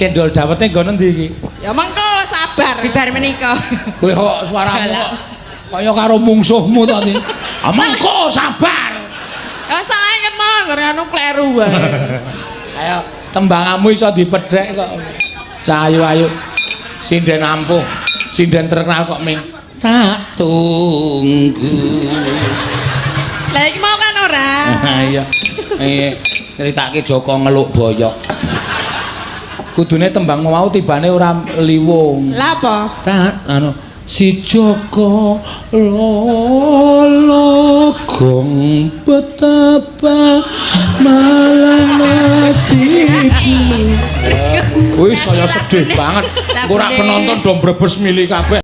cendol dawete nggon endi iki? Ya mengko sabar. Bibar menika. Kowe kok suaramu kok kaya karo mungsuhmu to iki. Mengko sabar. Ya salah inget mau anu kleru wae. Ayo tembangamu iso dipedhek kok. Cahayu-ayu. Sinden ampuh. Sinden terkenal kok ming. Tak tunggu. Lah iki mau kan ora? Iya. Nyeritake Joko ngeluk boyok. Kudune tembang mau tibane ora liwung. Lah apa? Tak anu si Joko lolo gong betapa malang nasibku. Wih saya sedih banget. Ora penonton do mbrebes milih kabeh.